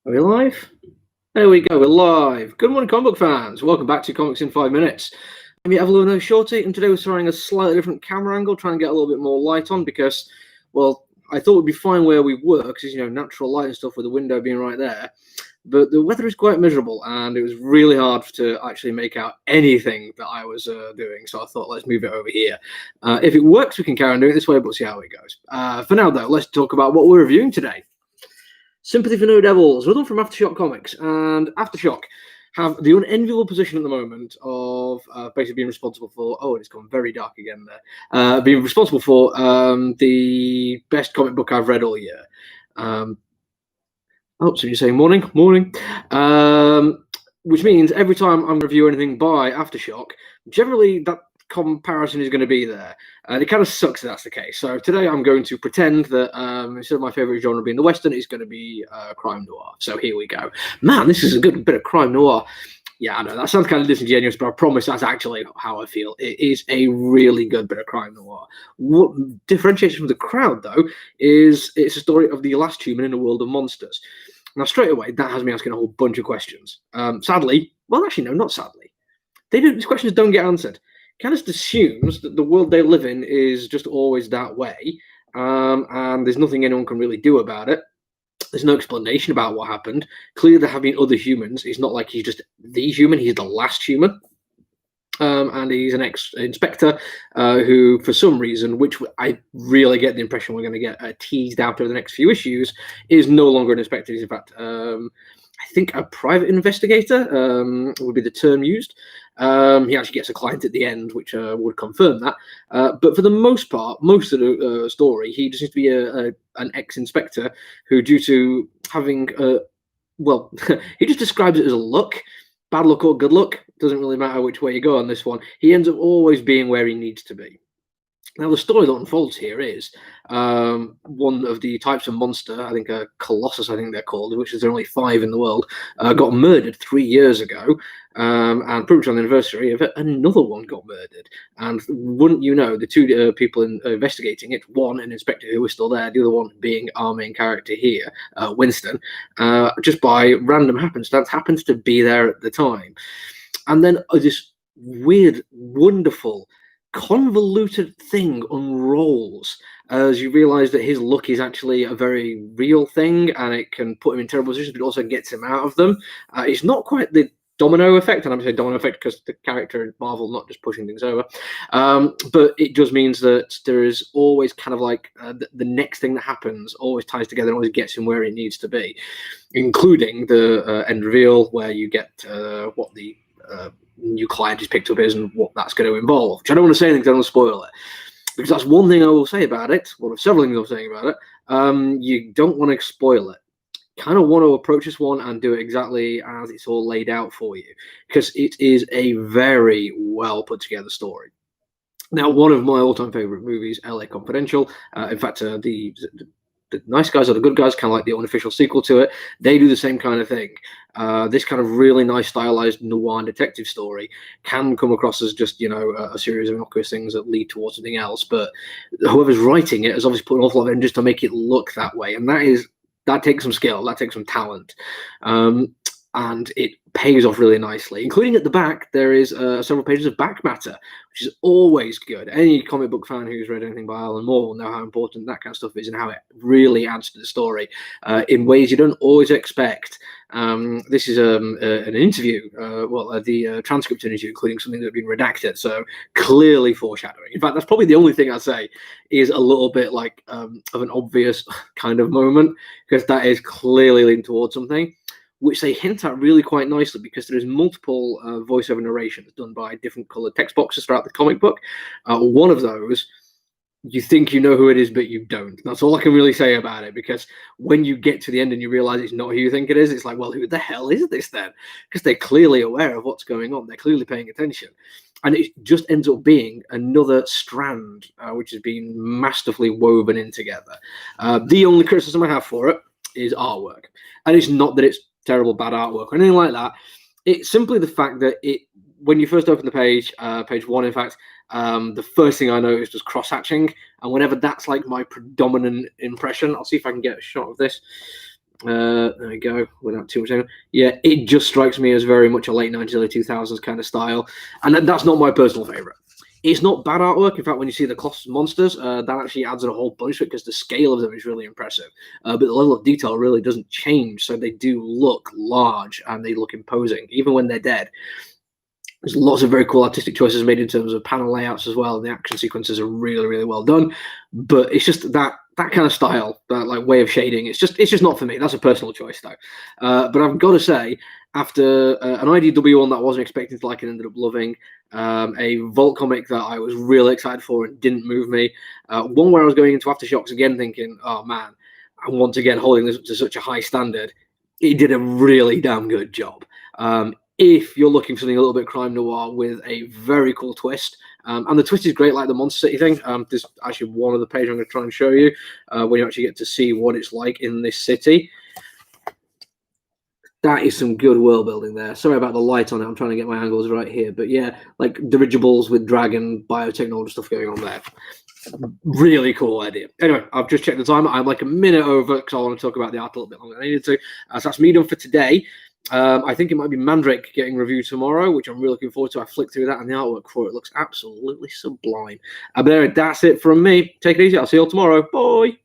Are we live? There we go, we're live. Good morning, comic book fans. Welcome back to Comics in 5 Minutes. I'm your Evelyn Shorty, and today we're trying a slightly different camera angle, trying to get a little bit more light on because, well, I thought we'd be fine where we were because, natural light and stuff with the window being right there. But the weather is quite miserable, and it was really hard to actually make out anything that I was doing. So I thought, let's move it over here. If it works, we can carry on doing it this way, but we'll see how it goes. For now, though, let's talk about what we're reviewing today. Sympathy for No Devils, another one from Aftershock Comics, and Aftershock have the unenviable position at the moment of basically being responsible for, it's gone very dark again there, being responsible for the best comic book I've read all year. So you're saying morning, which means every time I'm reviewing anything by Aftershock, generally that comparison is going to be there, and it kind of sucks that that's the case. So today I'm going to pretend that instead of my favorite genre being the Western, it's going to be crime noir. So here we go. Man, this is a good bit of crime noir. Yeah, I know that sounds kind of disingenuous, but I promise that's actually how I feel. It is a really good bit of crime noir. What differentiates from the crowd, though, is it's a story of the last human in a world of monsters. Now, straight away, that has me asking a whole bunch of questions. Sadly, well, actually, no, not sadly. These questions don't get answered. Kind of assumes that the world they live in is just always that way, and there's nothing anyone can really do about it. There's no explanation about what happened. Clearly, there have been other humans. It's not like he's just the human, he's the last human. And he's an ex-inspector who, for some reason, which I really get the impression we're going to get teased out over the next few issues, is no longer an inspector. He's, in fact, I think a private investigator would be the term used. He actually gets a client at the end, which would confirm that. But for the most part, most of the story, he just seems to be an ex-inspector who, due to having, he just describes it as a luck. Bad luck or good luck, doesn't really matter which way you go on this one. He ends up always being where he needs to be. Now, the story that unfolds here is one of the types of monster, I think a Colossus, I think they're called, which is there are only 5 in the world, got murdered 3 years ago, and pretty much on the anniversary of it, another one got murdered. And wouldn't you know, the two people investigating it, one an inspector who was still there, the other one being our main character here, Winston, just by random happenstance, happens to be there at the time. And then this weird, wonderful, convoluted thing unrolls as you realize that his luck is actually a very real thing, and it can put him in terrible positions, but it also gets him out of them. It's not quite the domino effect, and I'm going to say domino effect because the character in Marvel not just pushing things over, but it just means that there is always kind of like the next thing that happens always ties together and always gets him where it needs to be, including the end reveal where you get what the new client is picked up is and what that's going to involve, which I don't want to say anything because I don't want to spoil it, because that's one thing I will say about it, one of several things I'm saying about it. You don't want to spoil it. Kind of want to approach this one and do it exactly as it's all laid out for you, because it is a very well put together story. Now, one of my all-time favorite movies, LA Confidential, in fact, the Nice Guys Are the Good Guys, kind of like the unofficial sequel to it, they do the same kind of thing. This kind of really nice stylized noir detective story can come across as just, a series of innocuous things that lead towards something else, but whoever's writing it has obviously put an awful lot of energy just to make it look that way, and that takes some skill, that takes some talent, and it pays off really nicely. Including at the back, there is several pages of back matter, which is always good. Any comic book fan who's read anything by Alan Moore will know how important that kind of stuff is and how it really adds to the story in ways you don't always expect. This is an interview, the transcript interview, including something that had been redacted, so clearly foreshadowing. In fact, that's probably the only thing I'd say is a little bit like of an obvious kind of moment, because that is clearly leading towards something, which they hint at really quite nicely, because there is multiple voiceover narrations done by different colored text boxes throughout the comic book. One of those, you think you know who it is, but you don't. That's all I can really say about it, because when you get to the end and you realize it's not who you think it is, it's like, well, who the hell is this then? Because they're clearly aware of what's going on. They're clearly paying attention. And it just ends up being another strand, which has been masterfully woven in together. The only criticism I have for it is artwork. And it's not that it's terrible, bad artwork or anything like that. It's simply the fact that when you first open the page, page 1, in fact, the first thing I noticed was cross-hatching, and whenever that's like my predominant impression, I'll see if I can get a shot of this. There we go. Without too much, yeah, it just strikes me as very much a late 90s, early 2000s kind of style, and that's not my personal favorite. It's not bad artwork. In fact, when you see the Colossus monsters, that actually adds a whole bunch to it because the scale of them is really impressive. But the level of detail really doesn't change, so they do look large and they look imposing, even when they're dead. There's lots of very cool artistic choices made in terms of panel layouts as well. The action sequences are really, really well done. But it's just that kind of style, that like way of shading. It's just not for me. That's a personal choice though. But I've got to say, after an IDW one that I wasn't expecting to like and ended up loving, a Vault comic that I was really excited for and didn't move me, one where I was going into Aftershocks again thinking, oh man, I'm once again holding this to such a high standard. It did a really damn good job. If you're looking for something a little bit crime noir with a very cool twist, and the twist is great, like the Monster City thing. There's actually one other page I'm going to try and show you when you actually get to see what it's like in this city. That is some good world building there. Sorry about the light on it. I'm trying to get my angles right here. But yeah, like dirigibles with dragon biotechnology stuff going on there. Really cool idea. Anyway, I've just checked the time. I'm like a minute over because I want to talk about the art a little bit longer than I needed to. So that's me done for today. I think it might be Mandrake getting reviewed tomorrow, which I'm really looking forward to. I flicked through that and the artwork for it looks absolutely sublime. But anyway, that's it from me. Take it easy. I'll see you all tomorrow. Bye.